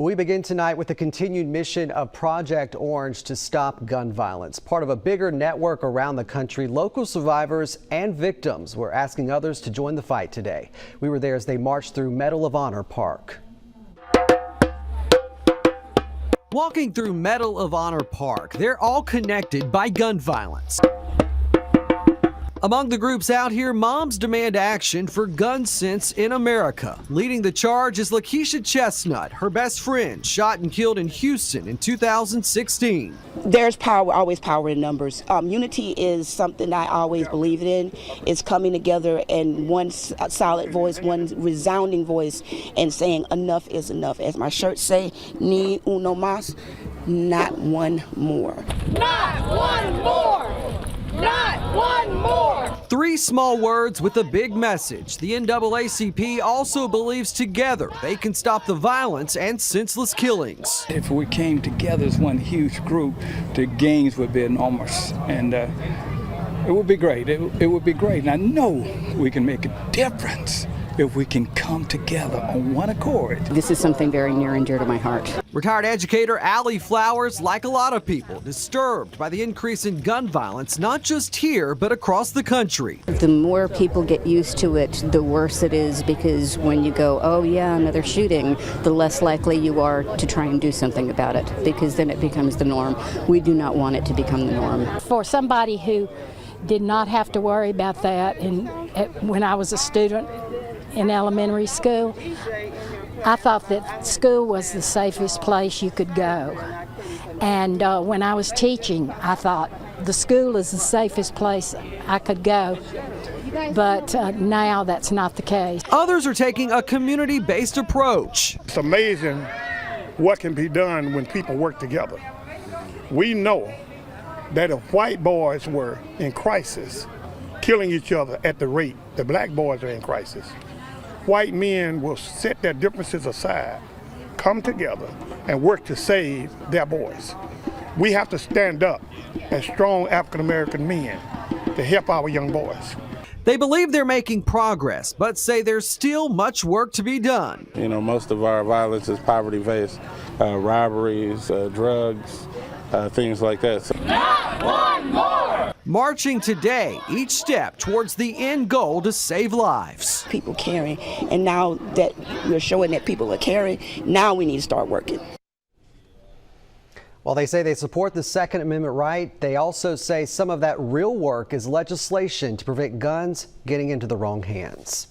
We begin tonight with the continued mission of Project Orange to stop gun violence. Part of a bigger network around the country, local survivors and victims were asking others to join the fight today. We were there as they marched through Medal of Honor Park. Walking through Medal of Honor Park, they're all connected by gun violence. Among the groups out here, moms demand action for gun sense in America. Leading the charge is Lakeisha Chestnut, her best friend, shot and killed in Houston in 2016. There's power, always power in numbers. Unity is something I always believe in. It's coming together in one solid voice, one resounding voice, and saying enough is enough. As my shirts say, ni uno más, not one more. Not one more! Not one more! Three small words with a big message. The NAACP also believes together they can stop the violence and senseless killings. If we came together as one huge group, the gains would be enormous, and it would be great. It would be great, and I know we can make a difference if we can come together on one accord. This is something very near and dear to my heart. Retired educator Allie Flowers, like a lot of people, disturbed by the increase in gun violence, not just here, but across the country. The more people get used to it, the worse it is, because when you go, oh yeah, another shooting, the less likely you are to try and do something about it, because then it becomes the norm. We do not want it to become the norm. For somebody who did not have to worry about that, and when I was a student in elementary school, I thought that school was the safest place you could go. And when I was teaching, I thought the school is the safest place I could go. But now that's not the case. Others are taking a community-based approach. It's amazing what can be done when people work together. We know that if white boys were in crisis, killing each other at the rate the black boys are in crisis, white men will set their differences aside, come together, and work to save their boys. We have to stand up as strong African-American men to help our young boys. They believe they're making progress, but say there's still much work to be done. You know, most of our violence is poverty-based, robberies, drugs, things like that. Not one more! Marching today, each step towards the end goal to save lives. People caring, and now that we're showing that people are caring, now we need to start working. While they say they support the Second Amendment right, they also say some of that real work is legislation to prevent guns getting into the wrong hands.